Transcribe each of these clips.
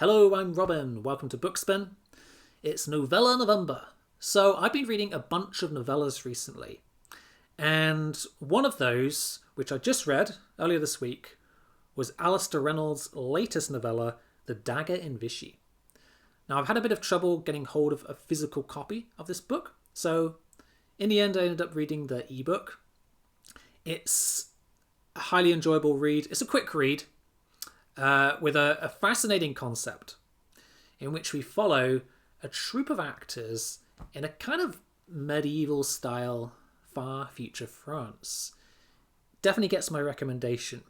Hello, I'm Robin. Welcome to Bookspin. It's Novella November. So I've been reading a bunch of novellas recently. And one of those, which I just read earlier this week, was Alastair Reynolds' latest novella, The Dagger in Vichy. Now, I've had a bit of trouble getting hold of a physical copy of this book. So in the end, I ended up reading the ebook. It's a highly enjoyable read. It's a quick read. With a fascinating concept in which we follow a troupe of actors in a kind of medieval style far future France. Definitely gets my recommendation.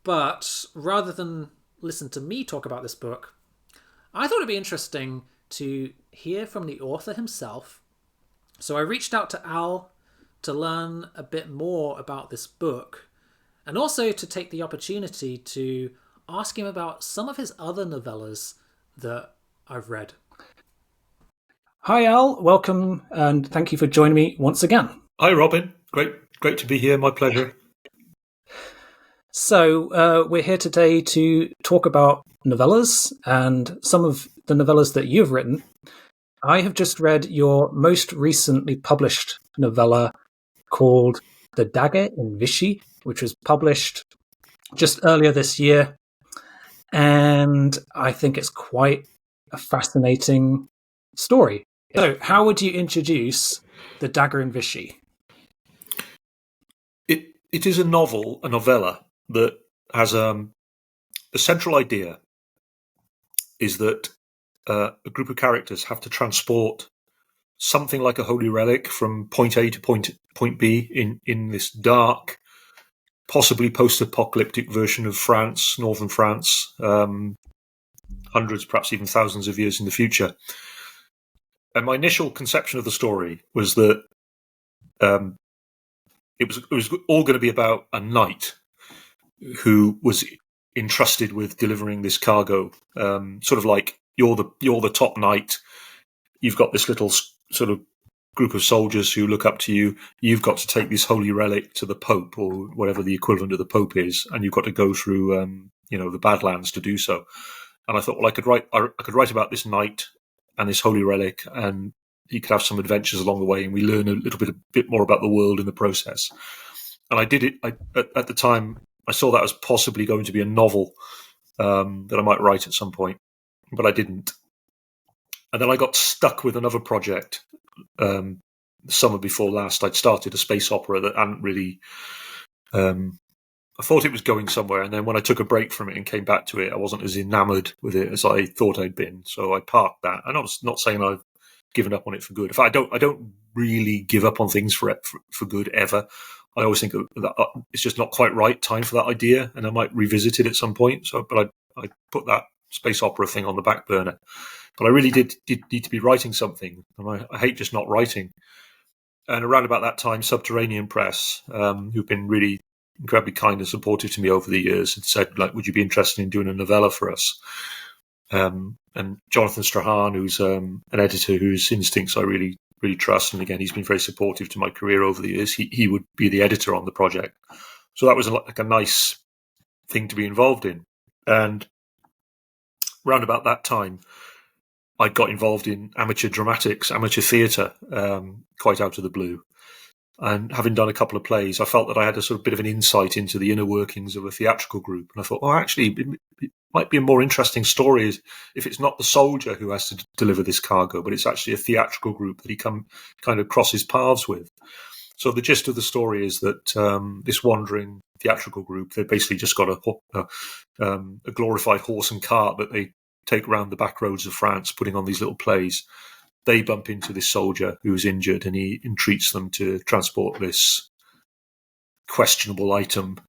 But rather than listen to me talk about this book, I thought it'd be interesting to hear from the author himself. So I reached out to Al to learn a bit more about this book, and also to take the opportunity to ask him about some of his other novellas that I've read. Hi Al, welcome and thank you for joining me once again. Hi Robin, great to be here, my pleasure. So we're here today to talk about novellas and some of the novellas that you've written. I have just read your most recently published novella called The Dagger in Vichy, which was published just earlier this year. And I think it's quite a fascinating story. So, how would you introduce The Dagger in Vichy? It is a novella that has the central idea is that a group of characters have to transport something like a holy relic from point A to point B in this dark, possibly post-apocalyptic version of France, northern France, hundreds, perhaps even thousands of years in the future. And my initial conception of the story was that it was all going to be about a knight who was entrusted with delivering this cargo. Sort of like you're the top knight. You've got this little sort of group of soldiers who look up to you. You've got to take this holy relic to the Pope or whatever the equivalent of the Pope is, and you've got to go through the Badlands to do so. And I thought, well, I could write about this knight and this holy relic, and he could have some adventures along the way, and we learn a bit more about the world in the process. And I did it. At the time, I saw that as possibly going to be a novel that I might write at some point, but I didn't. And then I got stuck with another project. The summer before last, I'd started a space opera that hadn't really. I thought it was going somewhere, and then when I took a break from it and came back to it, I wasn't as enamoured with it as I thought I'd been. So I parked that. And I'm not saying I've given up on it for good. In fact, I don't really give up on things for good ever. I always think that it's just not quite right time for that idea, and I might revisit it at some point. So, but I put that space opera thing on the back burner. But I really did need to be writing something, and I hate just not writing. And around about that time, Subterranean Press, who've been really incredibly kind and supportive to me over the years, had said, like, would you be interested in doing a novella for us? And Jonathan Strahan, who's an editor whose instincts I really trust, and again, he's been very supportive to my career over the years. He would be the editor on the project, so that was like a nice thing to be involved in. And round about that time, I got involved in amateur dramatics, amateur theatre, quite out of the blue. And having done a couple of plays, I felt that I had a sort of bit of an insight into the inner workings of a theatrical group. And I thought, actually, it might be a more interesting story if it's not the soldier who has to deliver this cargo, but it's actually a theatrical group that he kind of crosses paths with. So the gist of the story is that this wandering theatrical group, they've basically just got a glorified horse and cart that they take around the back roads of France, putting on these little plays. They bump into this soldier who is injured, and he entreats them to transport this questionable item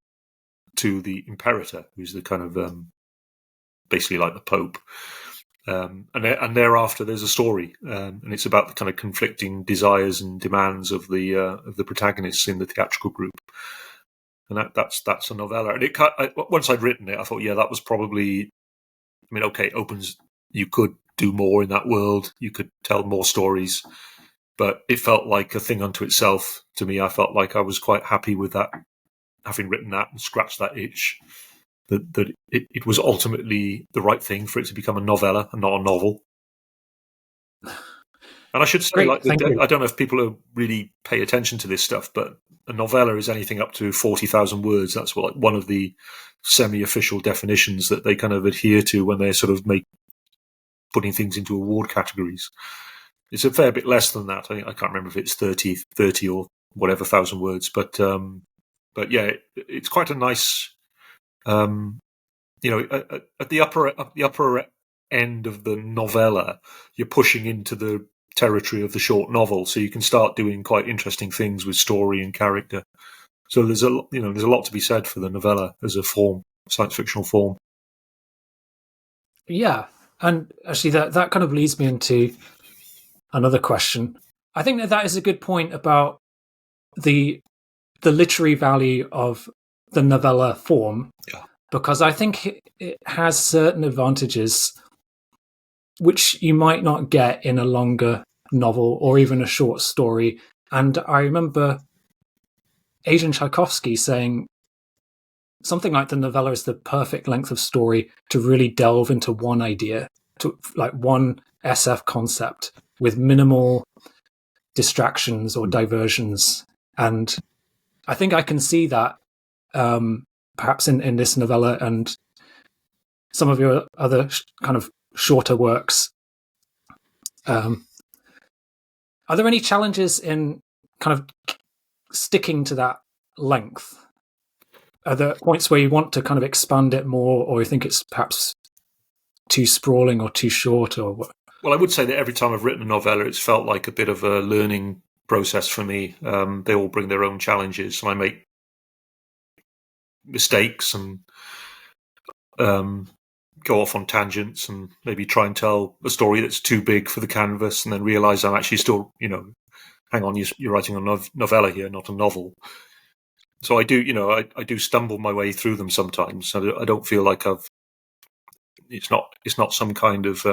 to the Imperator, who's the kind of basically like the Pope. And thereafter, there's a story, and it's about the kind of conflicting desires and demands of the protagonists in the theatrical group. And that's a novella. And once I'd written it, I thought, yeah, that was probably. I mean, okay, it opens. You could do more in that world. You could tell more stories, but it felt like a thing unto itself to me. I felt like I was quite happy with that, having written that and scratched that itch. that it was ultimately the right thing for it to become a novella and not a novel. And I should say, Great, thank you. I don't know if people really pay attention to this stuff, but a novella is anything up to 40,000 words. That's one of the semi-official definitions that they kind of adhere to when they're sort of putting things into award categories. It's a fair bit less than that. I can't remember if it's 30 or whatever thousand words, but yeah, it's quite a nice, at the upper end of the novella, you're pushing into the territory of the short novel, so you can start doing quite interesting things with story and character. So there's a lot to be said for the novella as a form, science fictional form. Yeah, and actually that kind of leads me into another question. I think that is a good point about the literary value of the novella form, because I think it has certain advantages which you might not get in a longer novel or even a short story. And I remember Adrian Tchaikovsky saying something like the novella is the perfect length of story to really delve into one idea, to like one SF concept with minimal distractions or diversions. And I think I can see that perhaps in this novella and some of your other kind of shorter works. Are there any challenges in kind of sticking to that length? Are there points where you want to kind of expand it more, or you think it's perhaps too sprawling or too short, or what? Well, I would say that every time I've written a novella, it's felt like a bit of a learning process for me. They all bring their own challenges, and I make mistakes and go off on tangents and maybe try and tell a story that's too big for the canvas, and then realize I'm actually still, hang on, you're writing a novella here, not a novel. So I do, I do stumble my way through them sometimes. I don't feel like it's not some kind of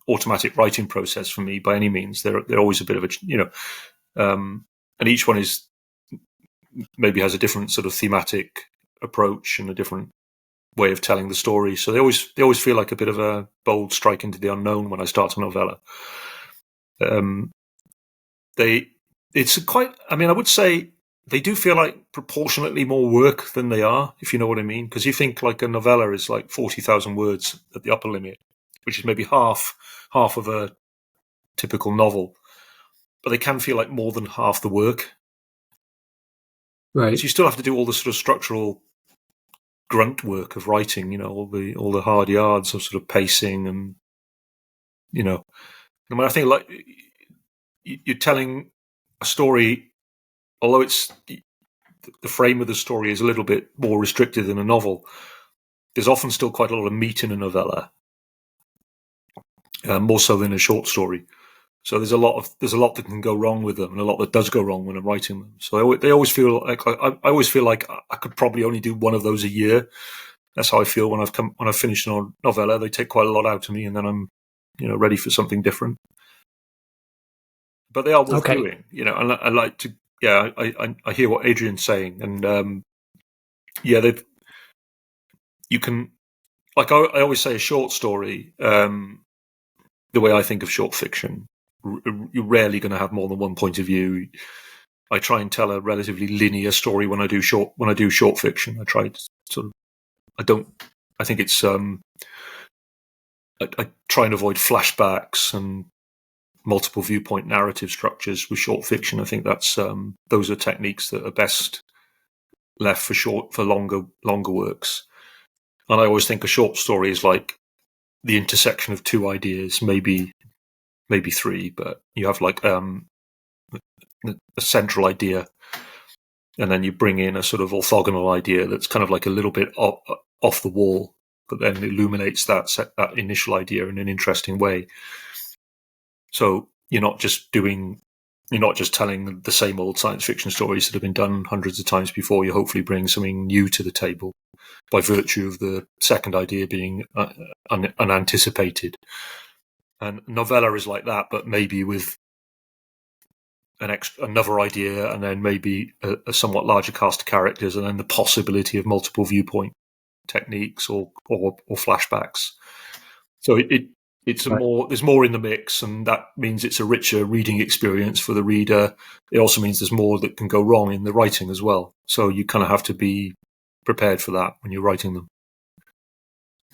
automatic writing process for me by any means. They're always a bit of a, and each one is maybe has a different sort of thematic approach and a different way of telling the story. So they always feel like a bit of a bold strike into the unknown when I start a novella. I would say they do feel like proportionately more work than they are, if you know what I mean. Because you think like a novella is like 40,000 words at the upper limit, which is maybe half of a typical novel. But they can feel like more than half the work. Right. So you still have to do all the sort of structural grunt work of writing, all the hard yards of sort of pacing and, I think like you're telling a story, although it's the frame of the story is a little bit more restricted than a novel, there's often still quite a lot of meat in a novella, more so than a short story. So there's a lot that can go wrong with them, and a lot that does go wrong when I'm writing them. So they always feel like I always feel like I could probably only do one of those a year. That's how I feel when I've finished a novella. They take quite a lot out of me, and then I'm ready for something different. But they are worth doing, and I like to. Yeah, I hear what Adrian's saying, and you can, like I always say, a short story. The way I think of short fiction, you're rarely going to have more than one point of view. I try and tell a relatively linear story when I do short fiction. I try to sort of. I think it's. I try and avoid flashbacks and multiple viewpoint narrative structures with short fiction. I think that's those are techniques that are best left for longer works. And I always think a short story is like the intersection of two ideas, maybe three, but you have like a central idea, and then you bring in a sort of orthogonal idea that's kind of like a little bit off the wall, but then illuminates that initial idea in an interesting way. So you're not just telling the same old science fiction stories that have been done hundreds of times before. You hopefully bring something new to the table by virtue of the second idea being unanticipated. And novella is like that, but maybe with another idea, and then maybe a somewhat larger cast of characters, and then the possibility of multiple viewpoint techniques or flashbacks. So it's a Right. there's more in the mix, and that means it's a richer reading experience for the reader. It also means there's more that can go wrong in the writing as well. So you kind of have to be prepared for that when you're writing them.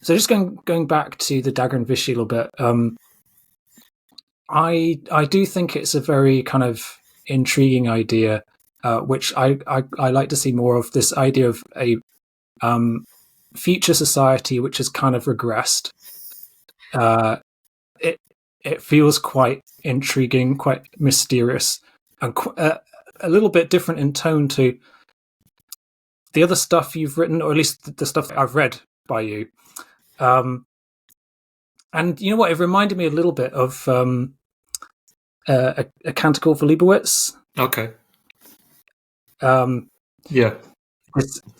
So just going back to the Dagger and Vichy a little bit, I do think it's a very kind of intriguing idea, which I like to see more of, this idea of a future society which has kind of regressed. It feels quite intriguing, quite mysterious, and a little bit different in tone to the other stuff you've written, or at least the stuff that I've read by you. And you know what? It reminded me a little bit of a Canticle for Leibowitz. Okay. Um, Yeah.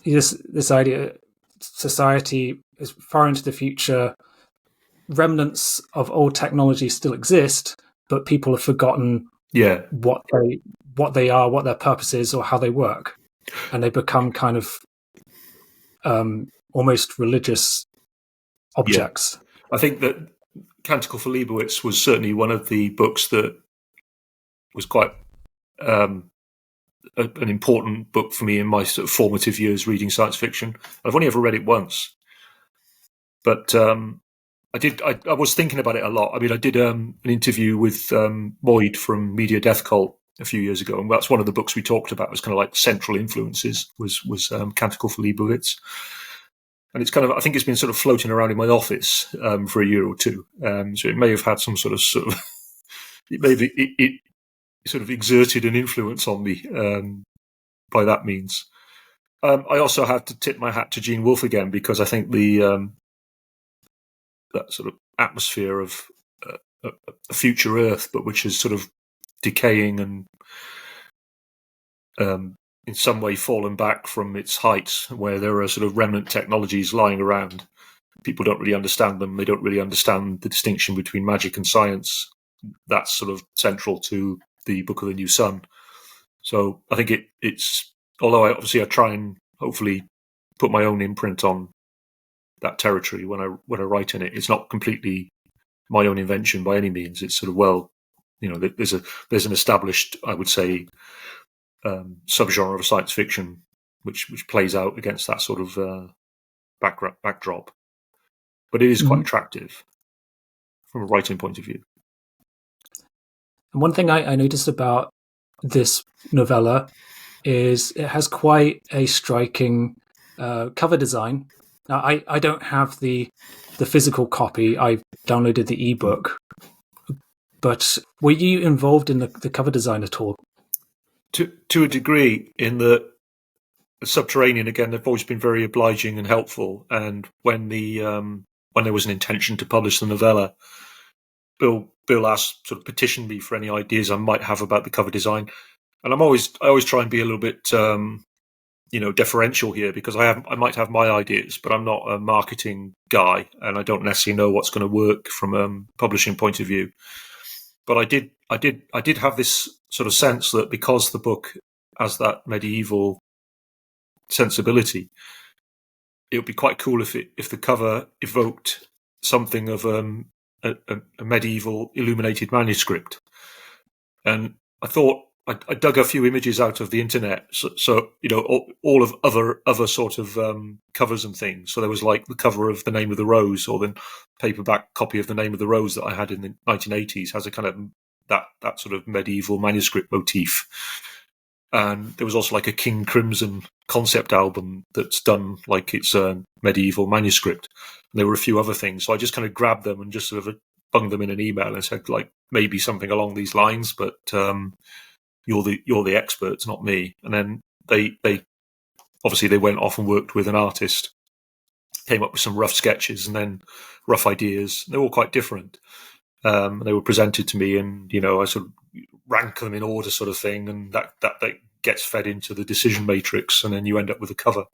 this idea, society is far into the future. Remnants of old technology still exist, but people have forgotten what they are, what their purpose is, or how they work, and they become kind of almost religious objects. I think that Canticle for Leibowitz was certainly one of the books that was quite an important book for me in my sort of formative years reading science fiction. I've only ever read it once, but I was thinking about it a lot. I mean, I did an interview with Boyd from Media Death Cult a few years ago, and that's one of the books we talked about. Was kind of like central influences was Canticle for Leibowitz, and it's kind of, I think it's been sort of floating around in my office for a year or two. So it may have had some sort of it sort of exerted an influence on me by that means. I also had to tip my hat to Gene Wolfe again, because I think the that sort of atmosphere of a future Earth, but which is sort of decaying and in some way fallen back from its heights, where there are sort of remnant technologies lying around. People don't really understand them. They don't really understand the distinction between magic and science. That's sort of central to the Book of the New Sun. So I think it's, although I try and hopefully put my own imprint on that territory when I write in it, it's not completely my own invention by any means. It's sort of, there's an established, I would say, subgenre of science fiction which plays out against that sort of backdrop, but it is quite attractive from a writing point of view. And one thing I noticed about this novella is it has quite a striking cover design. Now, I don't have the physical copy. I downloaded the ebook. But were you involved in the cover design at all? To a degree, in the Subterranean, again, they've always been very obliging and helpful. And when there was an intention to publish the novella, Bill asked, sort of petitioned me for any ideas I might have about the cover design. And I always try and be a little bit deferential here, because I might have my ideas, but I'm not a marketing guy, and I don't necessarily know what's going to work from a publishing point of view. But I did have this sort of sense that because the book has that medieval sensibility, it would be quite cool if the cover evoked something of a medieval illuminated manuscript. And I thought, I dug a few images out of the internet, so all of other sort of covers and things. So there was like the cover of The Name of the Rose, or the paperback copy of The Name of the Rose that I had in the 1980s, has a kind of that sort of medieval manuscript motif. And there was also like a King Crimson concept album that's done like it's a medieval manuscript. And there were a few other things, so I just kind of grabbed them and just sort of bunged them in an email and said, like, maybe something along these lines, but you're the experts, not me. And then they obviously they went off and worked with an artist, came up with some rough sketches and then rough ideas. They're all quite different. They were presented to me, and I sort of rank them in order, sort of thing, and that gets fed into the decision matrix, and then you end up with a cover.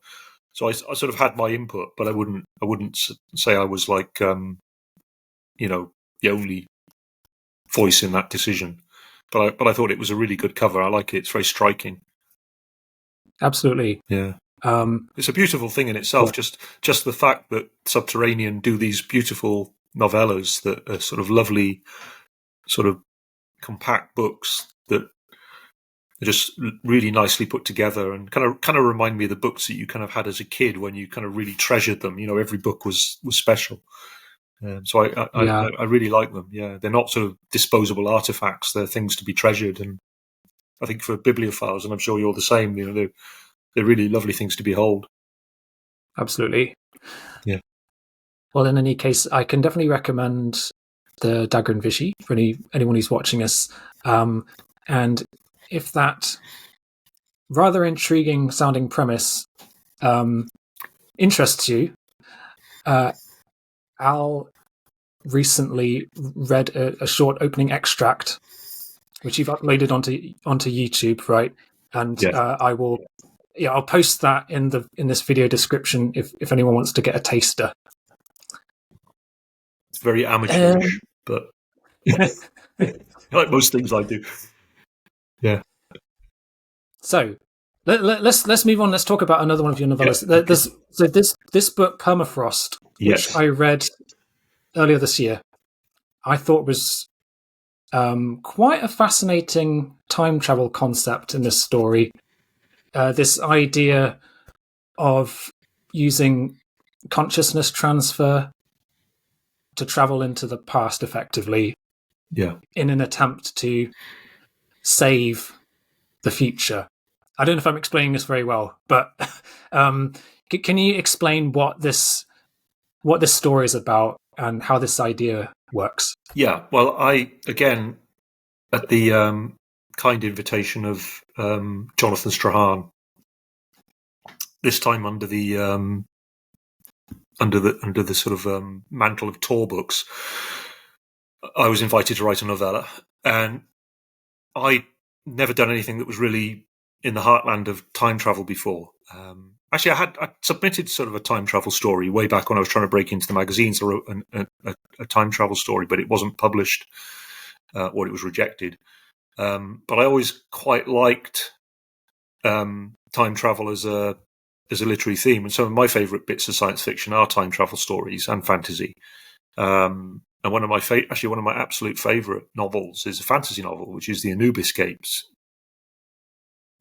So I sort of had my input, but I wouldn't say I was like the only voice in that decision. But I thought it was a really good cover. I like it. It's very striking. Absolutely. Yeah. It's a beautiful thing in itself. Just the fact that Subterranean do these beautiful novellas that are sort of lovely, sort of compact books that are just really nicely put together, and kind of remind me of the books that you kind of had as a kid when you kind of really treasured them. Every book was special. So I really like them. Yeah, they're not sort of disposable artifacts. They're things to be treasured, and I think for bibliophiles, and I'm sure you're the same. They're really lovely things to behold. Absolutely. Yeah. Well, in any case, I can definitely recommend the Dagger and Vichy for anyone who's watching us. And if that rather intriguing sounding premise interests you, Al recently read a short opening extract, which you've uploaded onto YouTube, right? And I will. Yeah, I'll post that in this video description if anyone wants to get a taster. It's very amateurish, but like most things I do. Yeah. So let's move on. Let's talk about another one of your novellas. Yeah. This book, Permafrost, which I read earlier this year, I thought was quite a fascinating time travel concept in this story. This idea of using consciousness transfer to travel into the past effectively, in an attempt to save the future. I don't know if I'm explaining this very well, but can you explain what this story is about and how this idea works? Yeah, well, I, again, at the kind invitation of Jonathan Strahan, this time under the sort of mantle of Tor books, I was invited to write a novella, and I'd never done anything that was really in the heartland of time travel before. Actually, I submitted sort of a time travel story way back when I was trying to break into the magazines. I wrote a time travel story, but it wasn't published, or it was rejected. But I always quite liked time travel as a literary theme, and some of my favourite bits of science fiction are time travel stories and fantasy. And one of my absolute favourite novels is a fantasy novel, which is the Anubis Capes.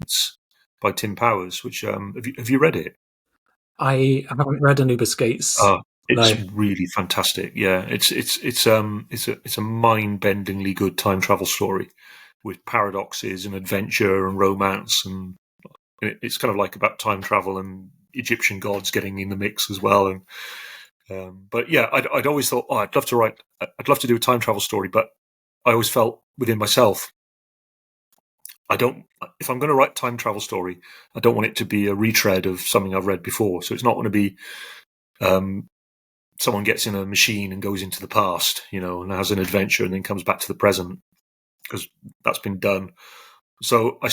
It's by Tim Powers. Which have you read it? I haven't read Anubis Gates. It's really fantastic. Yeah, it's a mind-bendingly good time travel story with paradoxes and adventure and romance, and it's kind of like about time travel and Egyptian gods getting in the mix as well. And but yeah, I'd always thought, I'd love to do a time travel story, but I always felt within myself, if I'm going to write a time travel story, I don't want it to be a retread of something I've read before. So it's not going to be someone gets in a machine and goes into the past, and has an adventure and then comes back to the present, because that's been done. So I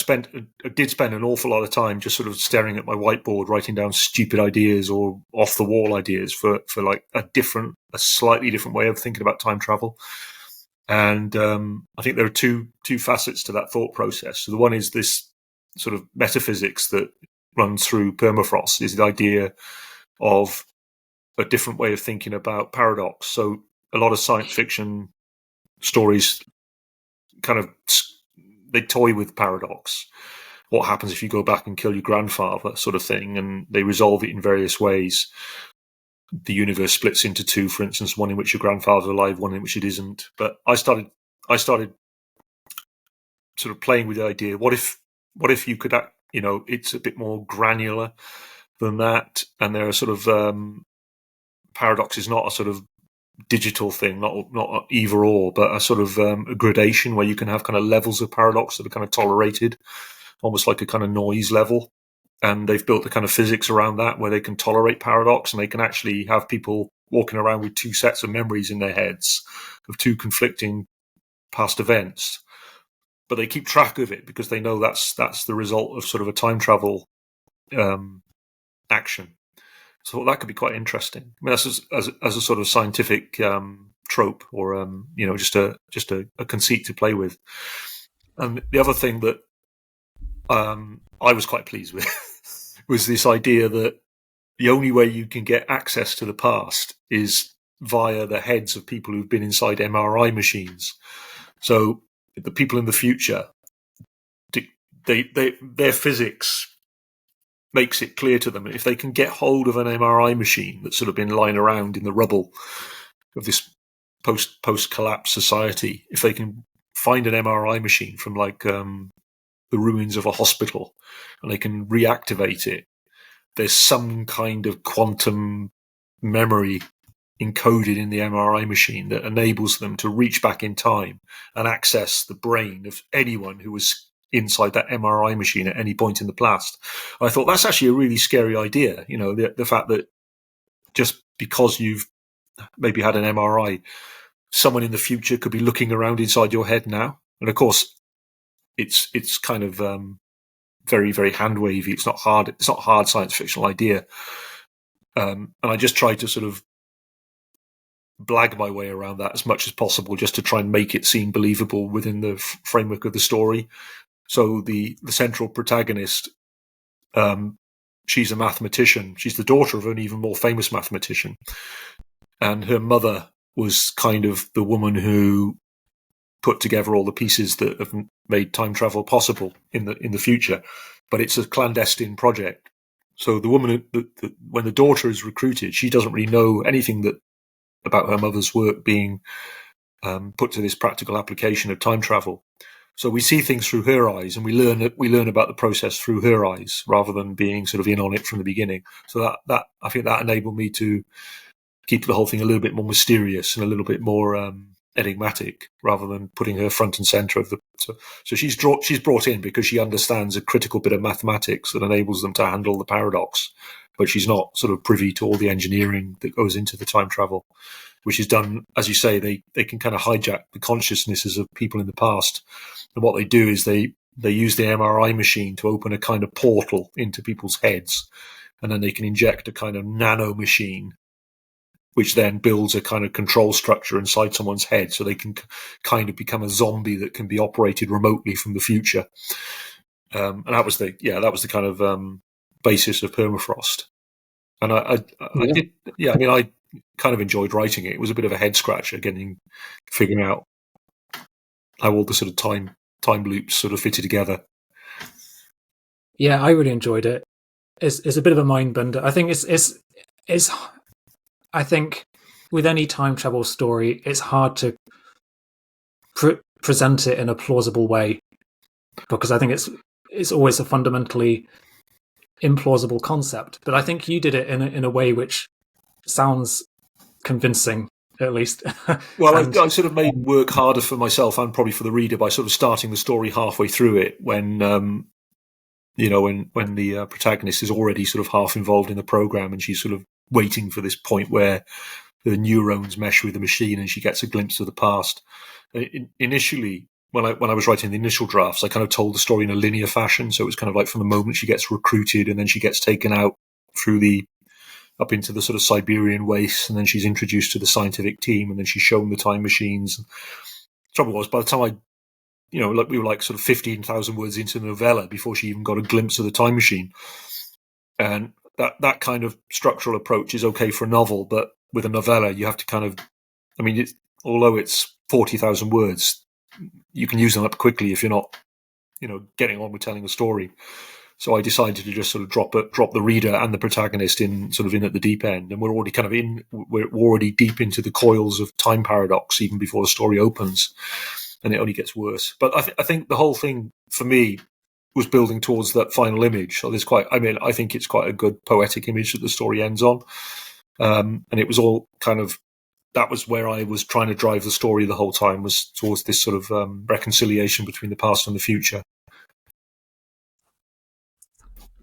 did spend an awful lot of time just sort of staring at my whiteboard, writing down stupid ideas or off the wall ideas for like a slightly different way of thinking about time travel. And I think there are two facets to that thought process. So the one is this sort of metaphysics that runs through Permafrost, is the idea of a different way of thinking about paradox. So a lot of science fiction stories kind of, they toy with paradox. What happens if you go back and kill your grandfather, sort of thing, and they resolve it in various ways. The universe splits into two, for instance, one in which your grandfather's alive, one in which it isn't. But I started sort of playing with the idea, what if you could, it's a bit more granular than that, and there are sort of paradox is not a sort of digital thing, not either or, but a sort of a gradation where you can have kind of levels of paradox that are kind of tolerated, almost like a kind of noise level. And they've built the kind of physics around that where they can tolerate paradox, and they can actually have people walking around with two sets of memories in their heads of two conflicting past events. But they keep track of it because they know that's the result of sort of a time travel action. So that could be quite interesting. I mean, that's as a sort of scientific trope, or just a conceit to play with. And the other thing that I was quite pleased with was this idea that the only way you can get access to the past is via the heads of people who've been inside MRI machines. So the people in the future, their physics makes it clear to them if they can get hold of an MRI machine that's sort of been lying around in the rubble of this post-collapse society, if they can find an MRI machine from like the ruins of a hospital and they can reactivate it, there's some kind of quantum memory encoded in the MRI machine that enables them to reach back in time and access the brain of anyone who was inside that MRI machine at any point in the past. I thought that's actually a really scary idea. You know, the fact that just because you've maybe had an MRI, someone in the future could be looking around inside your head now. And of course, it's kind of very, very hand wavy. It's not hard. It's not a hard science fictional idea. And I just tried to sort of blag my way around that as much as possible, just to try and make it seem believable within the framework of the story. So the central protagonist, she's a mathematician. She's the daughter of an even more famous mathematician, and her mother was kind of the woman who put together all the pieces that have made time travel possible in the future. But it's a clandestine project. So the woman, when the daughter is recruited, she doesn't really know anything about her mother's work being put to this practical application of time travel. So we see things through her eyes, and we learn about the process through her eyes rather than being sort of in on it from the beginning. So that I think that enabled me to keep the whole thing a little bit more mysterious and a little bit more enigmatic, rather than putting her front and center of the. So she's brought in because she understands a critical bit of mathematics that enables them to handle the paradox, but she's not sort of privy to all the engineering that goes into the time travel, which is done, as you say, they can kind of hijack the consciousnesses of people in the past. And what they do is they use the MRI machine to open a kind of portal into people's heads, and then they can inject a kind of nano machine, which then builds a kind of control structure inside someone's head, so they can kind of become a zombie that can be operated remotely from the future. And that was the kind of basis of Permafrost. And I kind of enjoyed writing it. It was a bit of a head scratcher, figuring out how all the sort of time loops sort of fitted together. Yeah, I really enjoyed it. It's a bit of a mind bender. I think it's I think with any time travel story, it's hard to present it in a plausible way, because I think it's always a fundamentally implausible concept. But I think you did it in a way which sounds convincing, at least. Well, I sort of made work harder for myself and probably for the reader by sort of starting the story halfway through it, when when the protagonist is already sort of half involved in the program, and she's sort of waiting for this point where the neurons mesh with the machine and she gets a glimpse of the past. Initially, when I was writing the initial drafts, I kind of told the story in a linear fashion. So it was kind of like from the moment she gets recruited, and then she gets taken out up into the sort of Siberian wastes, and then she's introduced to the scientific team, and then she's shown the time machines. The trouble was, by the time we were like sort of 15,000 words into the novella before she even got a glimpse of the time machine. And that kind of structural approach is okay for a novel, but with a novella, you have to kind of, although it's 40,000 words, you can use them up quickly if you're not, getting on with telling a story. So I decided to just sort of drop the reader and the protagonist in at the deep end, and we're already deep into the coils of time paradox even before the story opens, and it only gets worse. But I think the whole thing for me was building towards that final image. So I think it's quite a good poetic image that the story ends on. And it was all that was where I was trying to drive the story the whole time, was towards this sort of reconciliation between the past and the future.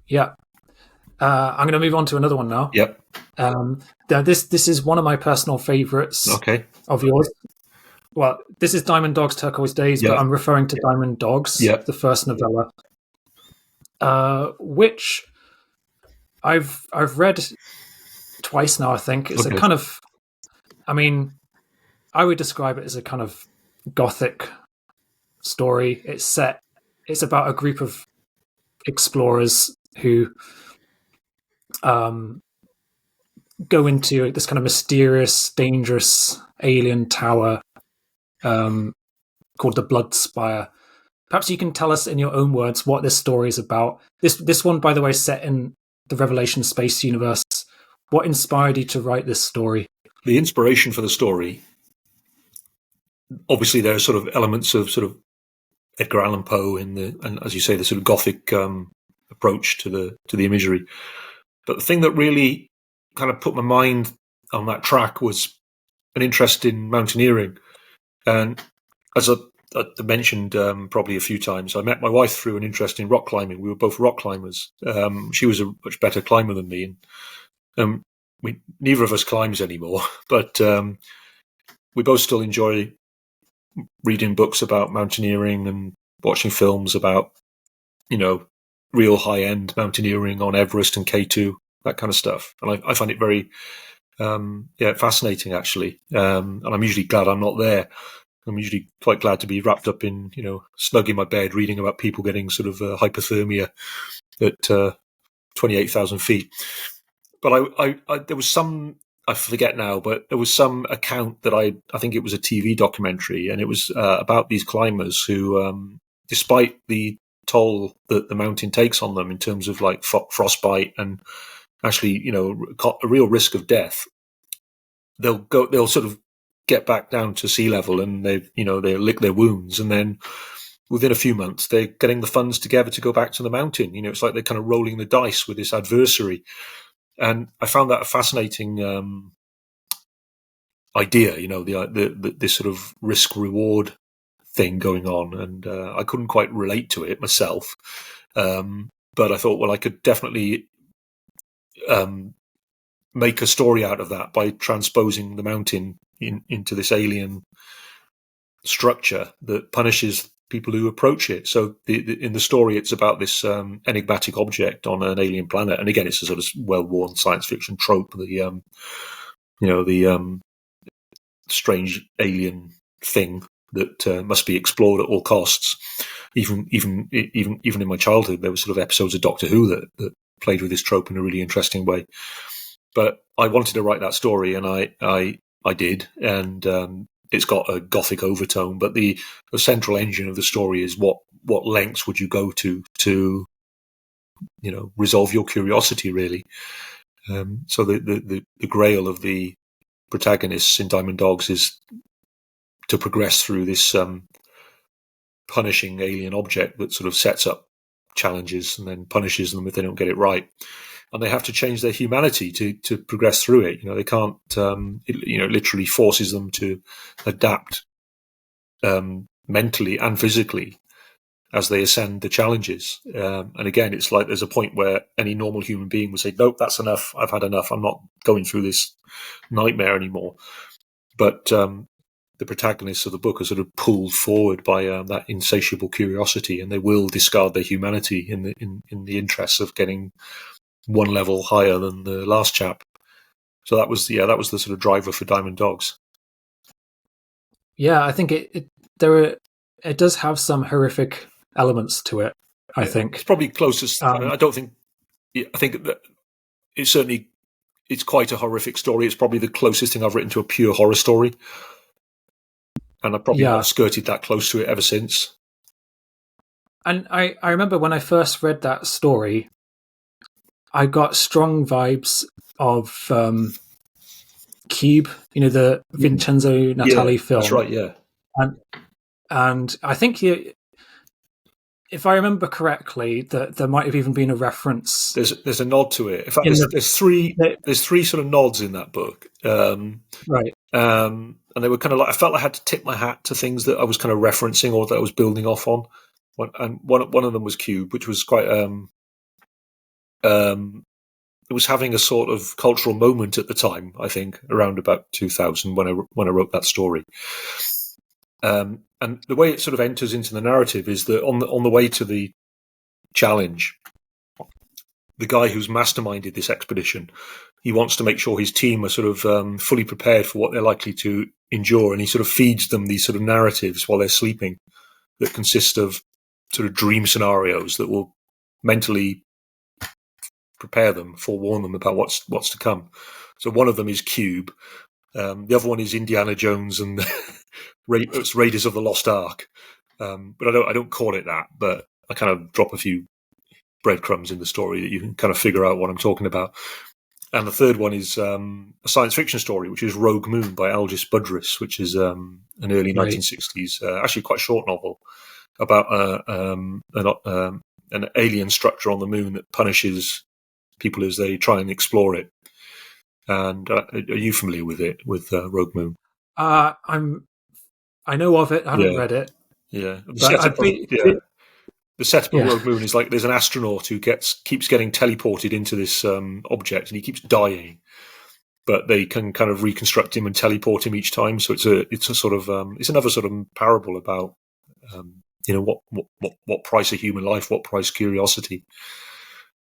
Yeah. I'm going to move on to another one now. Yep. This is one of my personal favourites. Okay. Of yours. Well, this is Diamond Dogs Turquoise Days, yep. But I'm referring to Diamond Dogs, yep. the first novella, which I've read twice now, I think. It's a kind of, I would describe it as a kind of gothic story. It's about a group of explorers who go into this kind of mysterious, dangerous alien tower called the Blood Spire. Perhaps you can tell us in your own words what this story is about. This one, by the way, is set in the Revelation space universe. What inspired you to write this story? The inspiration for the story, obviously, there are sort of elements of sort of Edgar Allan Poe and as you say, the sort of Gothic approach to the imagery. But the thing that really kind of put my mind on that track was an interest in mountaineering. And as I mentioned probably a few times, I met my wife through an interest in rock climbing. We were both rock climbers. She was a much better climber than me, and neither of us climbs anymore. But we both still enjoy reading books about mountaineering and watching films about, real high-end mountaineering on Everest and K2, that kind of stuff. And I find it very fascinating, actually. And I'm usually glad I'm not there. I'm usually quite glad to be wrapped up in, snug in my bed, reading about people getting sort of hypothermia at 28,000 feet. But there was some, I forget now, but there was some account that I think it was a TV documentary, and it was about these climbers who, despite the toll that the mountain takes on them in terms of like frostbite and actually, a real risk of death, they'll sort of get back down to sea level, and they lick their wounds, and then within a few months they're getting the funds together to go back to the mountain. It's like they're kind of rolling the dice with this adversary. And I found that a fascinating idea, this sort of risk-reward thing going on. And I couldn't quite relate to it myself. But I thought, well, I could definitely make a story out of that by transposing the mountain into this alien structure that punishes people who approach it. So in the story, it's about this enigmatic object on an alien planet, and again, it's a sort of well-worn science fiction trope. The strange alien thing that must be explored at all costs. Even in my childhood, there were sort of episodes of Doctor Who that played with this trope in a really interesting way. But I wanted to write that story, and I did, and it's got a Gothic overtone, but the central engine of the story is what lengths would you go to resolve your curiosity, really. So the grail of the protagonists in Diamond Dogs is to progress through this punishing alien object that sort of sets up challenges and then punishes them if they don't get it right. And they have to change their humanity to progress through it. They can't, it literally forces them to adapt mentally and physically as they ascend the challenges. And again, it's like there's a point where any normal human being would say, nope, that's enough. I've had enough. I'm not going through this nightmare anymore. But the protagonists of the book are sort of pulled forward by that insatiable curiosity, and they will discard their humanity in the interests of getting one level higher than the last chap. So that was the sort of driver for Diamond Dogs. Yeah, I think it does have some horrific elements to it. I think it's probably closest. I think that it's quite a horrific story. It's probably the closest thing I've written to a pure horror story, and I've probably not skirted that close to it ever since. And I remember when I first read that story, I got strong vibes of Cube, the Vincenzo Natali film. That's right, yeah. And I think if I remember correctly, that there might have even been a reference. There's a nod to it. In fact, there's three sort of nods in that book. Right. And they were kind of like, I felt I had to tip my hat to things that I was kind of referencing or that I was building off on. And one of them was Cube, which was quite it was having a sort of cultural moment at the time, I think, around about 2000 when I wrote that story. And the way it sort of enters into the narrative is that on the way to the challenge, the guy who's masterminded this expedition, he wants to make sure his team are sort of fully prepared for what they're likely to endure, and he sort of feeds them these sort of narratives while they're sleeping that consist of sort of dream scenarios that will mentally prepare them, forewarn them about what's to come. So one of them is Cube. The other one is Indiana Jones and it's Raiders of the Lost Ark. But I don't call it that, but I kind of drop a few breadcrumbs in the story that you can kind of figure out what I'm talking about. And the third one is a science fiction story, which is Rogue Moon by Algis Budrys, which is an early 1960s, actually quite short novel about an alien structure on the moon that punishes people as they try and explore it. And are you familiar with it, with Rogue Moon? I know of it. I haven't read it. Yeah. The setup of Rogue Moon is like there's an astronaut who keeps getting teleported into this object, and he keeps dying. But they can kind of reconstruct him and teleport him each time. So it's a sort of it's another sort of parable about what price a human life, what price curiosity.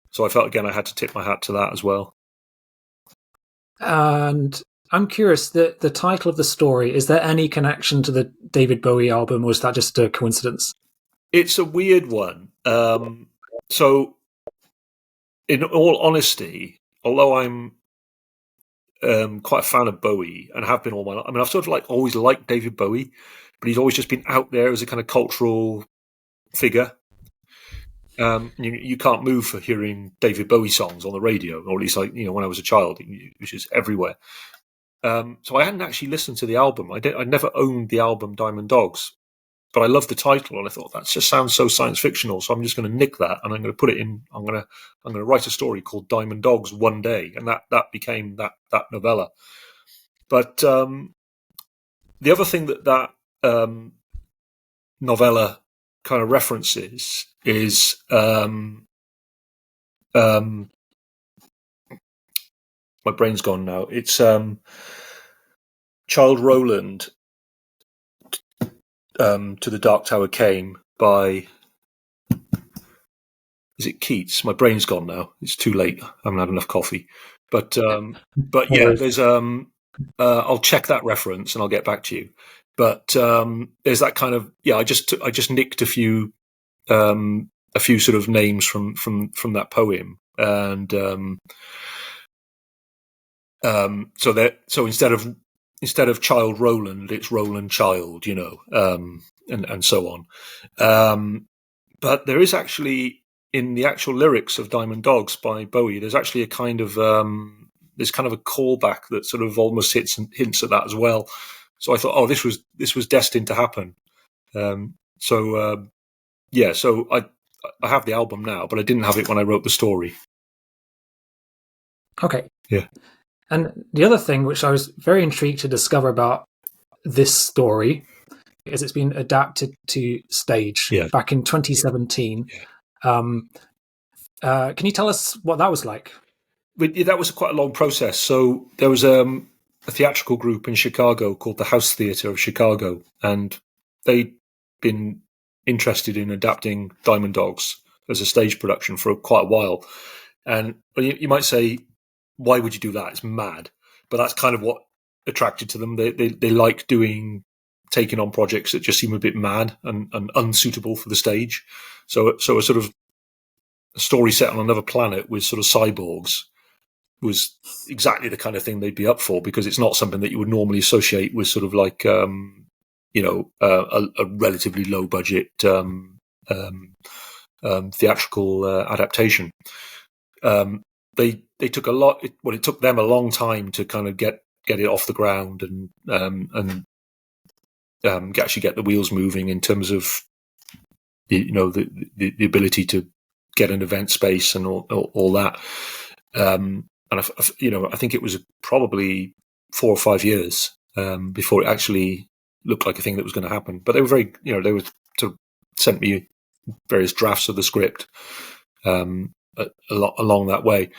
So I felt again I had to tip my hat to that as well. And I'm curious, the title of the story, is there any connection to the David Bowie album, or is that just a coincidence? It's a weird one. So, in all honesty, although I'm quite a fan of Bowie and have been all my life, I mean, I've sort of always liked David Bowie, but he's always just been out there as a kind of cultural figure. You can't move for hearing David Bowie songs on the radio, or at least when I was a child, which is everywhere. So I hadn't actually listened to the album. I never owned the album Diamond Dogs, but I loved the title, and I thought that just sounds so science fictional. So I'm just going to nick that, and I'm going to put it in. I'm going to write a story called Diamond Dogs One Day, and that became that novella. But the other thing that novella kind of references is my brain's gone now. It's Child Rowland to the Dark Tower Came by, is it Keats? My brain's gone now. It's too late. I haven't had enough coffee. But yeah, there's I'll check that reference and I'll get back to you. But there's that kind of I just nicked a few sort of names from that poem, and so instead of Child Rowland, it's Roland Child, and so on. But there is actually, in the actual lyrics of Diamond Dogs by Bowie, there's actually a kind of there's kind of a callback that sort of almost hints at that as well. So I thought, oh, this was destined to happen. So I have the album now, but I didn't have it when I wrote the story. Okay. Yeah. And the other thing which I was very intrigued to discover about this story is it's been adapted to stage back in 2017. Yeah. Can you tell us what that was like? That was quite a long process. So there was a theatrical group in Chicago called the House Theatre of Chicago, and they'd been interested in adapting Diamond Dogs as a stage production for quite a while. And you might say, why would you do that? It's mad. But that's kind of what attracted to them. They like taking on projects that just seem a bit mad and unsuitable for the stage. So a sort of a story set on another planet with sort of cyborgs was exactly the kind of thing they'd be up for, because it's not something that you would normally associate with sort of like a relatively low budget theatrical adaptation. They took it took them a long time to kind of get it off the ground and actually get the wheels moving in terms of the ability to get an event space and all that. And I think it was probably 4 or 5 years before it actually looked like a thing that was going to happen. But they were very, they were sent me various drafts of the script along that way.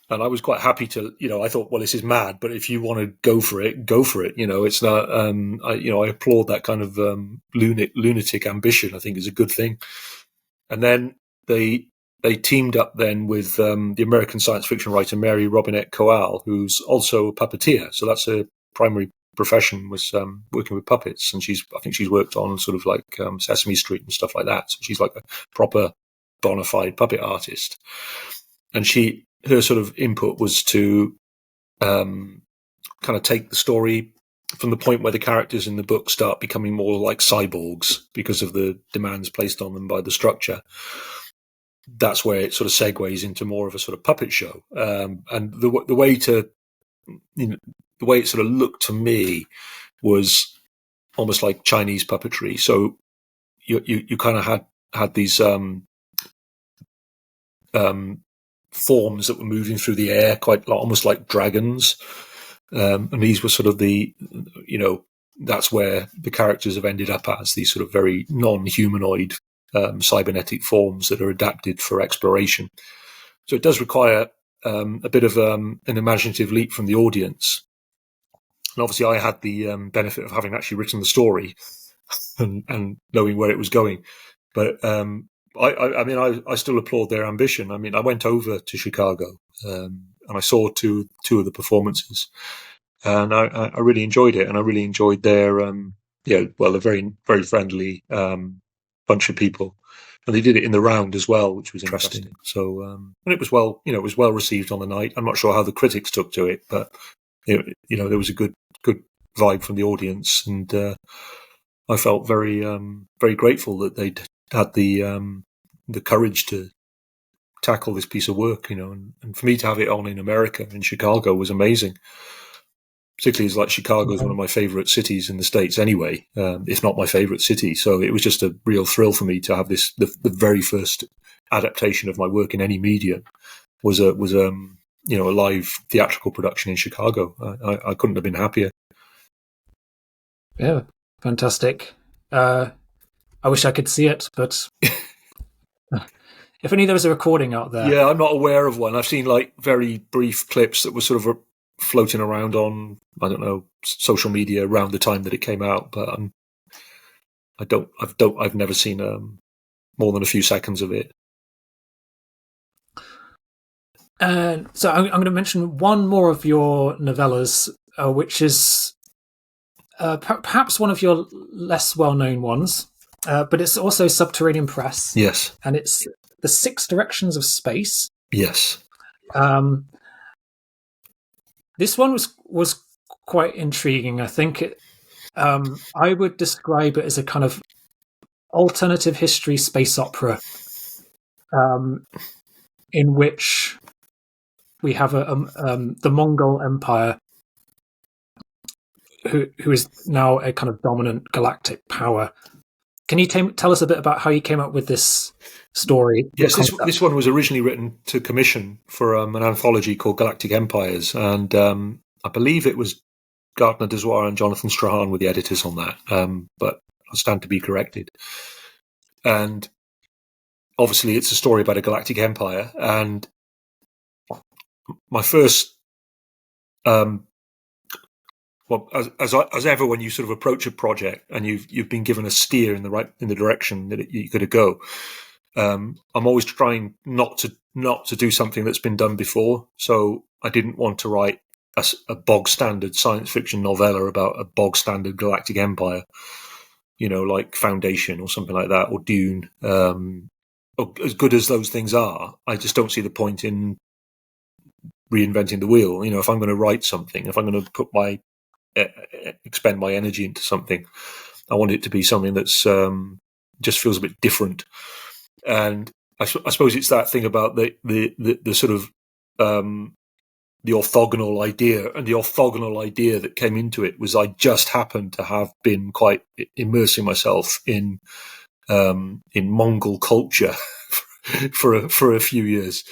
And I was quite happy to, I thought, well, this is mad, but if you want to go for it, go for it. It's not, I applaud that kind of lunatic ambition. I think is a good thing. And then they teamed up then with the American science fiction writer Mary Robinette Kowal, who's also a puppeteer. So that's her primary profession, was working with puppets. And I think she's worked on sort of like Sesame Street and stuff like that. So she's like a proper bona fide puppet artist. her sort of input was to kind of take the story from the point where the characters in the book start becoming more like cyborgs because of the demands placed on them by the structure. That's where it sort of segues into more of a sort of puppet show. And the way the way it sort of looked to me was almost like Chinese puppetry. So you kind of had these forms that were moving through the air, quite almost like dragons. And these were sort of that's where the characters have ended up as these sort of very non-humanoid cybernetic forms that are adapted for exploration. So it does require a bit of an imaginative leap from the audience. And obviously I had the benefit of having actually written the story and knowing where it was going. But I still applaud their ambition. I mean, I went over to Chicago and I saw two of the performances, and I really enjoyed it. And I really enjoyed their a very, very friendly bunch of people, and they did it in the round as well, which was interesting. So and it was well received on the night. I'm not sure how the critics took to it, but there was a good vibe from the audience, and I felt very very grateful that they'd had the courage to tackle this piece of work, and for me to have it on in America, in Chicago, was amazing. Particularly as like Chicago is one of my favorite cities in the States anyway, if not my favorite city. So it was just a real thrill for me to have this. The very first adaptation of my work in any medium was a live theatrical production in Chicago. I couldn't have been happier. Yeah, fantastic. I wish I could see it, but if only there was a recording out there. Yeah, I'm not aware of one. I've seen like very brief clips that were sort of floating around on, I don't know, social media around the time that it came out, but I've never seen more than a few seconds of it. So I'm going to mention one more of your novellas, which is perhaps one of your less well-known ones, but it's also Subterranean Press. Yes. And it's The Six Directions of Space. Yes. This one was quite intriguing. I think I would describe it as a kind of alternative history space opera, in which we have the Mongol Empire, who is now a kind of dominant galactic power. Can you tell us a bit about how you came up with this story? Yes, this one was originally written to commission for an anthology called Galactic Empires, and I believe it was Gardner Dozois and Jonathan Strahan were the editors on that, but I stand to be corrected. And obviously it's a story about a galactic empire, and my first as ever, when you sort of approach a project and you've been given a steer in the direction that you're going to go, I'm always trying not to do something that's been done before. So I didn't want to write a bog standard science fiction novella about a bog standard galactic empire, like Foundation or something like that, or Dune. As good as those things are, I just don't see the point in reinventing the wheel. If I'm going to write something, if I'm going to expend my energy into something, I want it to be something that's just feels a bit different. And I suppose it's that thing about the sort of the orthogonal idea, and the orthogonal idea that came into it was I just happened to have been quite immersing myself in Mongol culture for a few years,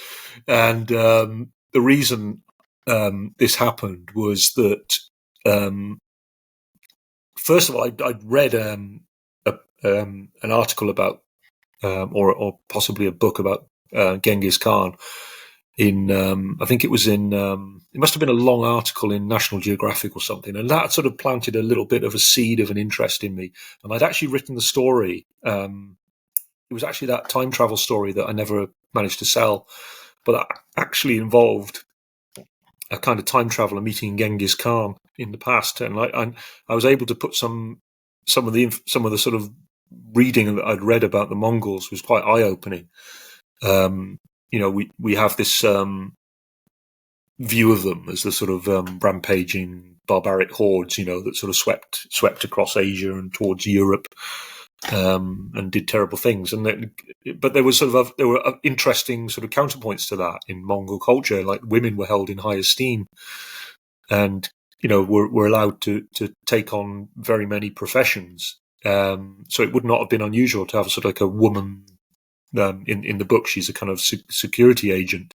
and the reason this happened was that first of all, I'd read an article about, or possibly a book about Genghis Khan in, I think it was in, it must have been a long article in National Geographic or something, and that sort of planted a little bit of a seed of an interest in me. And I'd actually written the story. It was actually that time travel story that I never managed to sell, but that actually involved a kind of time traveler meeting Genghis Khan in the past, and I was able to put some of the sort of reading that I'd read about the Mongols was quite eye opening, we have this view of them as the sort of rampaging barbaric hordes, that sort of swept across Asia and towards Europe, and did terrible things. But there were interesting sort of counterpoints to that in Mongol culture. Like, women were held in high esteem, and were allowed to take on very many professions. So it would not have been unusual to have sort of like a woman. In the book, she's a kind of security agent,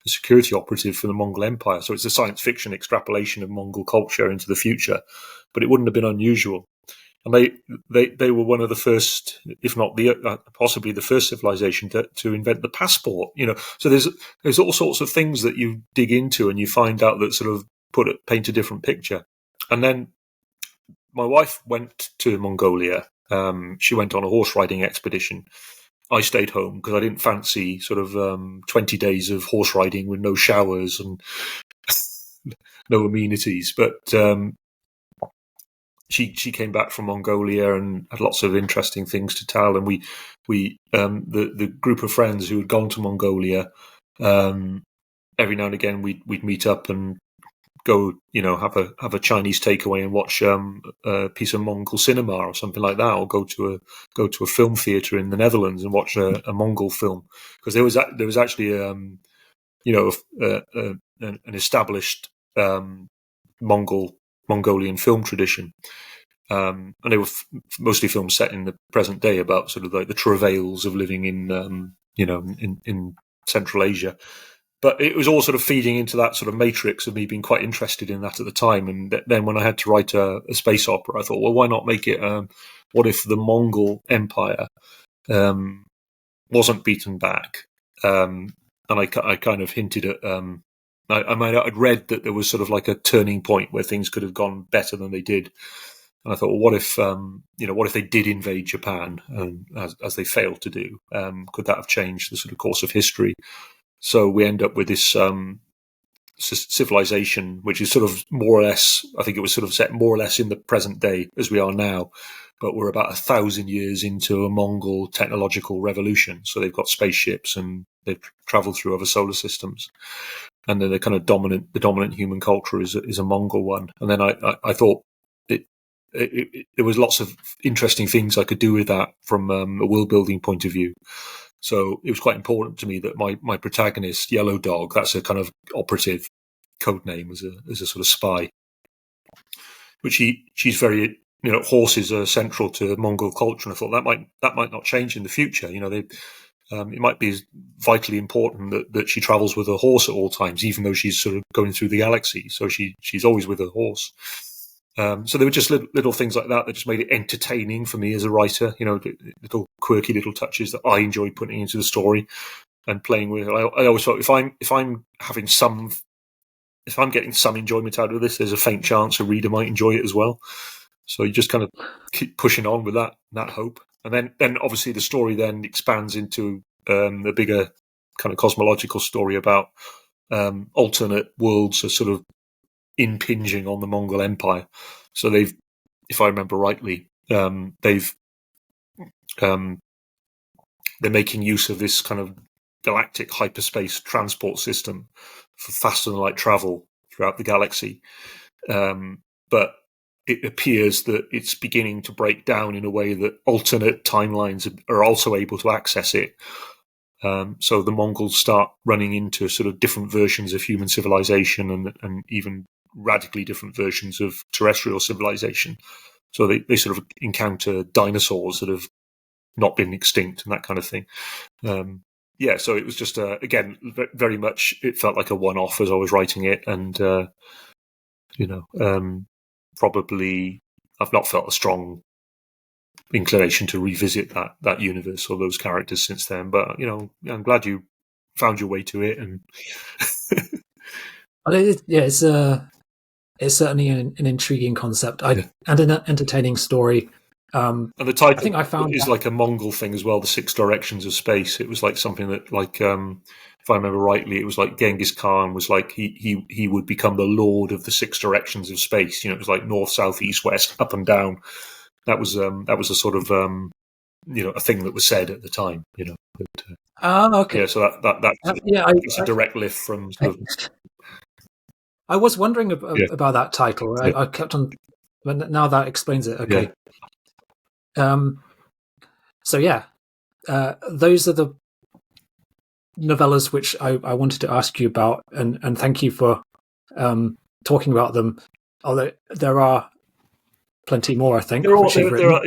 a security operative for the Mongol Empire. So it's a science fiction extrapolation of Mongol culture into the future, but it wouldn't have been unusual. And they were one of the first, if not possibly the first civilization to invent the passport. So there's all sorts of things that you dig into and you find out that sort of paint a different picture. And then my wife went to Mongolia. She went on a horse riding expedition. I stayed home because I didn't fancy sort of 20 days of horse riding with no showers and no amenities. But she came back from Mongolia and had lots of interesting things to tell. And we the group of friends who had gone to Mongolia, every now and again we'd meet up and go, have a Chinese takeaway and watch a piece of Mongol cinema or something like that, or go to a film theatre in the Netherlands and watch a Mongol film, because there was actually an established Mongolian film tradition, and they were mostly films set in the present day about sort of like the travails of living in in Central Asia. But it was all sort of feeding into that sort of matrix of me being quite interested in that at the time. And then when I had to write a space opera, I thought, well, why not make it, what if the Mongol Empire wasn't beaten back? And I kind of hinted at, I'd read that there was sort of like a turning point where things could have gone better than they did. And I thought, well, what if they did invade Japan, as they failed to do? Could that have changed the sort of course of history? So we end up with this civilization, which is sort of more or less, I think it was sort of set more or less in the present day as we are now, but we're about 1,000 years into a Mongol technological revolution. So they've got spaceships and they've traveled through other solar systems, and then the kind of dominant human culture is a Mongol one. And then I thought there was lots of interesting things I could do with that from a world building point of view. So it was quite important to me that my protagonist, Yellow Dog, that's a kind of operative code name as a sort of spy, which she's very, horses are central to Mongol culture. And I thought that might not change in the future. It might be vitally important that she travels with a horse at all times, even though she's sort of going through the galaxy. So she's always with a horse. So there were just little things like that just made it entertaining for me as a writer. Little quirky little touches that I enjoy putting into the story and playing with. I always thought if I'm getting some enjoyment out of this, there's a faint chance a reader might enjoy it as well. So you just kind of keep pushing on with that hope, and then obviously the story then expands into the bigger kind of cosmological story about alternate worlds are sort of impinging on the Mongol Empire. So they've, if I remember rightly, they're making use of this kind of galactic hyperspace transport system for faster than light travel throughout the galaxy. But it appears that it's beginning to break down in a way that alternate timelines are also able to access it. So the Mongols start running into sort of different versions of human civilization and even radically different versions of terrestrial civilization. So they sort of encounter dinosaurs that have not been extinct and that kind of thing. So it was just, again, very much, it felt like a one-off as I was writing it. And, probably I've not felt a strong inclination to revisit that universe or those characters since then. But, I'm glad you found your way to it. And it's certainly an intriguing concept and an entertaining story. And the title, I think I found is like a Mongol thing as well, the 6 directions of space. It was like something that, like, if I remember rightly, it was like Genghis Khan was like, he would become the lord of the 6 directions of space. It was like north, south, east, west, up and down. That was a sort of a thing that was said at the time. Okay. Yeah, so that's a direct lift from sort of. I was wondering Yeah. about that title. Yeah. I kept on. Now that explains it. Okay. Yeah. So yeah, those are the novellas which I wanted to ask you about, and thank you for talking about them. Although there are plenty more, I think. There written. are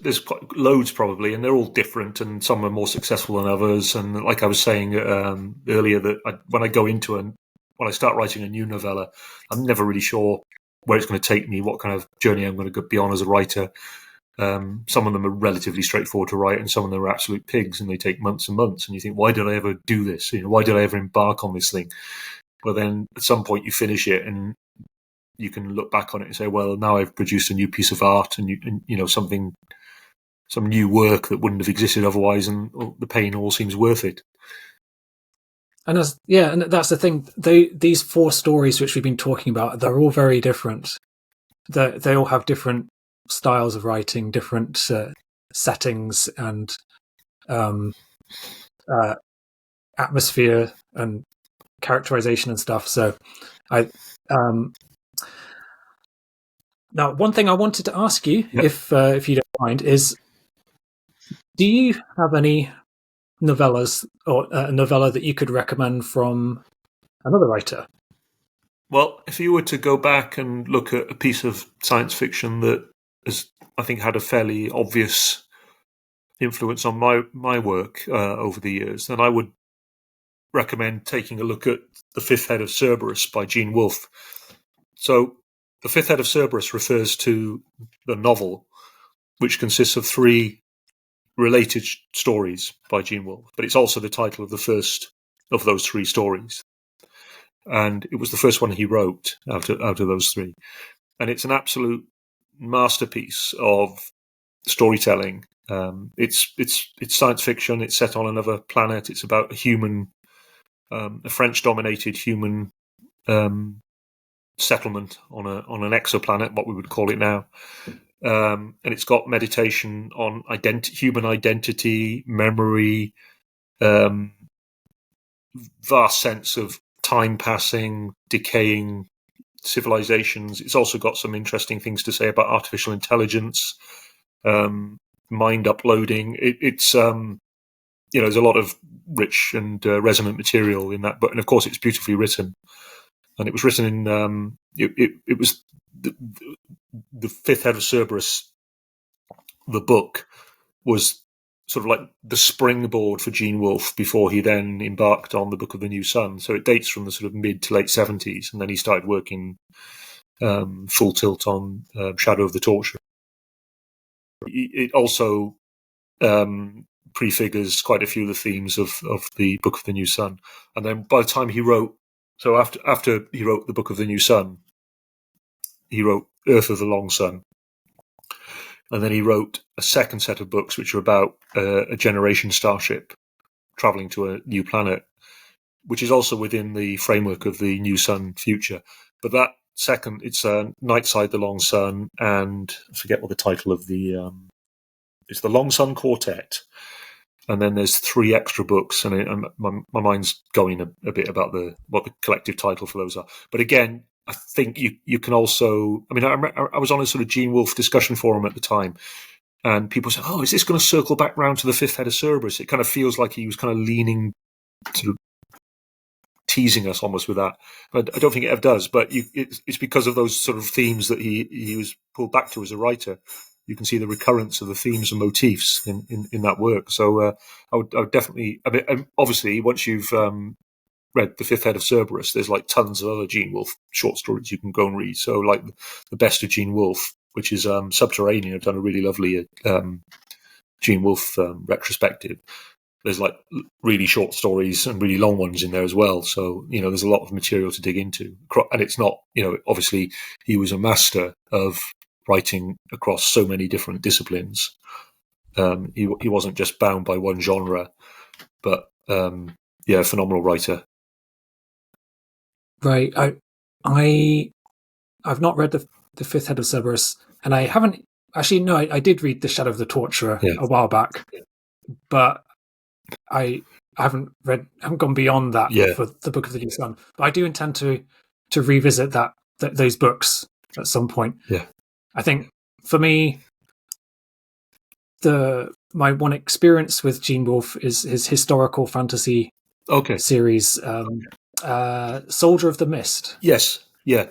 there's loads probably, and they're all different, and some are more successful than others. And like I was saying earlier, that when I start writing a new novella, I'm never really sure where it's going to take me, what kind of journey I'm going to be on as a writer. Some of them are relatively straightforward to write, and some of them are absolute pigs, and they take months and months. And you think, why did I ever do this? Why did I ever embark on this thing? But then at some point you finish it, and you can look back on it and say, well, now I've produced a new piece of art, and some new work that wouldn't have existed otherwise, and the pain all seems worth it. And that's the thing. These 4 stories which we've been talking about, they're all very different. They all have different styles of writing, different settings, and atmosphere and characterization and stuff. So now one thing I wanted to ask you, if you don't mind, is do you have any novellas or a novella that you could recommend from another writer? Well, if you were to go back and look at a piece of science fiction that has, I think, had a fairly obvious influence on my work over the years, then I would recommend taking a look at The Fifth Head of Cerberus by Gene Wolfe. So The Fifth Head of Cerberus refers to the novel, which consists of 3 related stories by Gene Wolfe, but it's also the title of the first of those 3 stories. And it was the first one he wrote out of those 3. And it's an absolute masterpiece of storytelling. It's science fiction. It's set on another planet. It's about a French-dominated human settlement on an exoplanet, what we would call it now. And it's got meditation on human identity, memory, vast sense of time passing, decaying civilizations. It's also got some interesting things to say about artificial intelligence, mind uploading. It's there's a lot of rich and resonant material in that book, and of course it's beautifully written. And it was written in it was the Fifth Head of Cerberus. The book was sort of like the springboard for Gene Wolfe before he then embarked on the Book of the New Sun. So it dates from the sort of mid to late 70s, and then he started working full tilt on Shadow of the Torture. It also prefigures quite a few of the themes of the Book of the New Sun. And then by the time he wrote, so after he wrote the Book of the New Sun, he wrote Earth of the Long Sun. And then he wrote a second set of books which are about a generation starship traveling to a new planet, which is also within the framework of the New Sun future. But that second, it's Nightside the Long Sun, and I forget what the title of it's the Long Sun Quartet. And then there's 3 extra books, and my mind's going a bit about what the collective title for those are. But again, I think you can also. I mean, I was on a sort of Gene Wolfe discussion forum at the time, and people said, "Oh, is this going to circle back round to the Fifth Head of Cerberus?" It kind of feels like he was kind of leaning, sort of teasing us almost with that. But I don't think it ever does. But it's because of those sort of themes that he was pulled back to as a writer. You can see the recurrence of the themes and motifs in that work. So I would definitely. I mean, obviously, once you've read The Fifth Head of Cerberus, there's like tons of other Gene Wolfe short stories you can go and read. So like The Best of Gene Wolfe, which is Subterranean, have done a really lovely Gene Wolfe retrospective. There's like really short stories and really long ones in there as well. So, there's a lot of material to dig into. And it's not, obviously he was a master of writing across so many different disciplines. He wasn't just bound by one genre, but phenomenal writer. Right. I've not read the Fifth Head of Cerberus, and I haven't Actually, no, I did read The Shadow of the Torturer Yeah. a while back, but I haven't gone beyond that Yeah. for the Book of the New Sun. But I do intend to revisit those books at some point. Yeah. I think for me, my one experience with Gene Wolfe is his historical fantasy series, Soldier of the Mist. Yes. Yeah.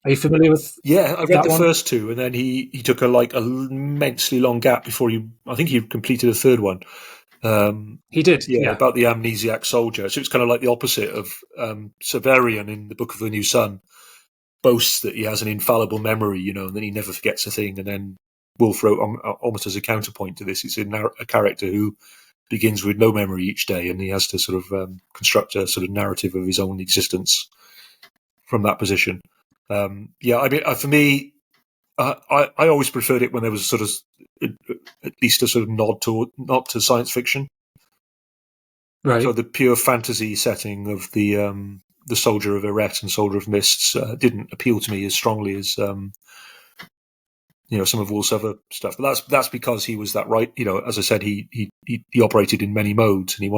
Are you familiar with? Yeah, I read that the one? first two, and then he took a immensely long gap before I think he completed a third one. He did, yeah. About the amnesiac soldier. So it's kind of like the opposite of Severian in the Book of the New Sun. Boasts that he has an infallible memory, and then he never forgets a thing. And then Wolfe wrote almost as a counterpoint to this. He's a character who begins with no memory each day, and he has to sort of construct a sort of narrative of his own existence from that position. I mean, for me, I always preferred it when there was sort of at least a sort of nod to science fiction. Right. So the pure fantasy setting of the Soldier of Eret and Soldier of Mists didn't appeal to me as strongly as some of Wolfe's other stuff. But that's because he was that right. As I said, he operated in many modes, and he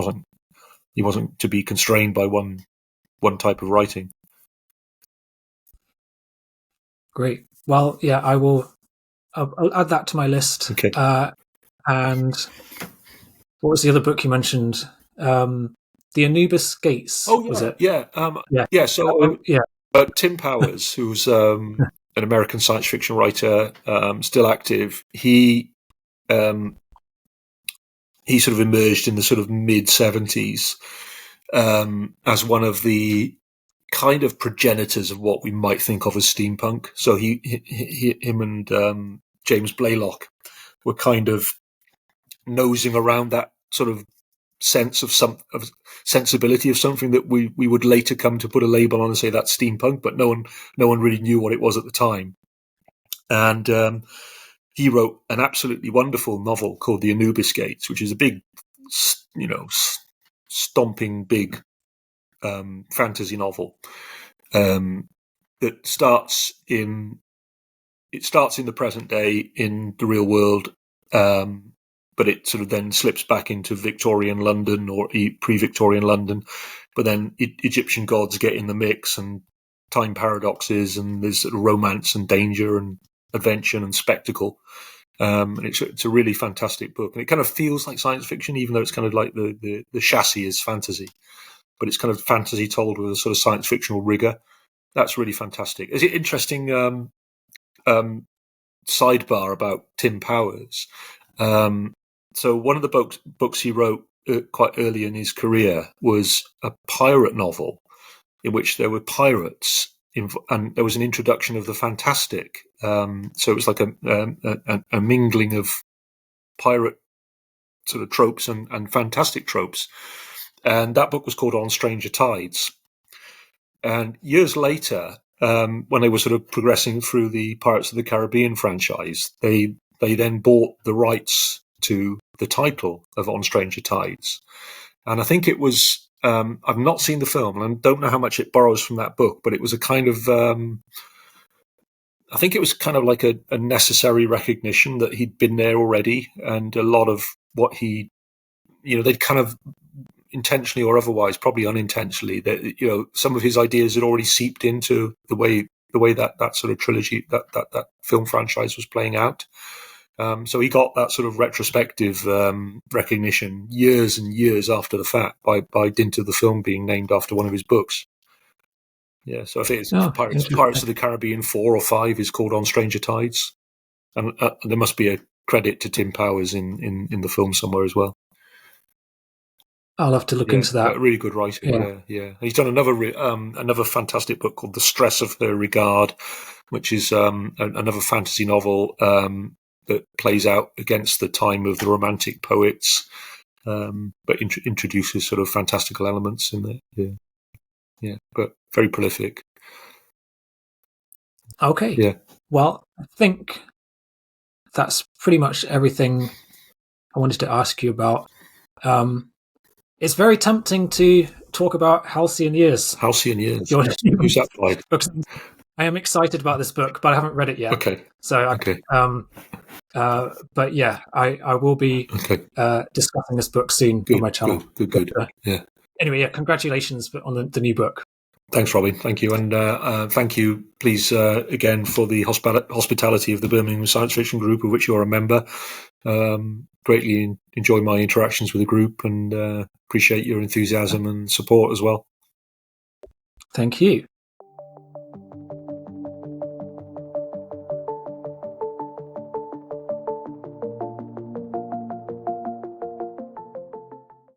wasn't to be constrained by one type of writing. Great. Well, yeah, I'll add that to my list. Okay. And what was the other book you mentioned? The Anubis Gates. Oh, yeah, was it? Yeah. So Tim Powers, who's an American science fiction writer, still active. He sort of emerged in the sort of mid-70s as one of the kind of progenitors of what we might think of as steampunk. So him and James Blaylock were kind of nosing around that sort of sense of sensibility of something that we would later come to put a label on and say that's steampunk, but no one really knew what it was at the time. And he wrote an absolutely wonderful novel called The Anubis Gates, which is a big, stomping big fantasy novel that starts in the present day in the real world, but it sort of then slips back into Victorian London or pre-Victorian London. But then Egyptian gods get in the mix, and time paradoxes, and there's sort of romance and danger and adventure and spectacle. And it's a really fantastic book, and it kind of feels like science fiction, even though it's kind of like the chassis is fantasy. But it's kind of fantasy told with a sort of science fictional rigor. That's really fantastic. Is it interesting sidebar about Tim Powers? So one of the books he wrote quite early in his career was a pirate novel in which there were pirates, and there was an introduction of the fantastic. So it was like a mingling of pirate sort of tropes and fantastic tropes. And that book was called On Stranger Tides. And years later, when they were sort of progressing through the Pirates of the Caribbean franchise, they then bought the rights to the title of On Stranger Tides. And I think it was, I've not seen the film, and I don't know how much it borrows from that book, but it was a kind of, I think it was kind of like a necessary recognition that he'd been there already, and a lot of what they'd kind of intentionally or otherwise, probably unintentionally, that some of his ideas had already seeped into the way that sort of trilogy, that film franchise was playing out. So he got that sort of retrospective recognition years and years after the fact by dint of the film being named after one of his books. Yeah, so I think it's Pirates of the Caribbean 4 or 5 is called On Stranger Tides, and there must be a credit to Tim Powers in the film somewhere as well. I'll have to look into that. Really good writing. Yeah. He's done another fantastic book called The Stress of Her Regard, which is another fantasy novel that plays out against the time of the Romantic poets, but introduces sort of fantastical elements in there. Yeah, but very prolific. Okay. Yeah. Well, I think that's pretty much everything I wanted to ask you about. It's very tempting to talk about Halcyon Years. Halcyon Years. Who's that by? I am excited about this book, but I haven't read it yet. Okay. So, Okay. But yeah, I will be Okay. discussing this book soon on my channel. Good. Yeah. Anyway, yeah, congratulations on the new book. Thanks, Robin. Thank you. And thank you, please, again, for the hospitality of the Birmingham Science Fiction Group, of which you're a member. Greatly enjoy my interactions with the group and appreciate your enthusiasm and support as well. Thank you.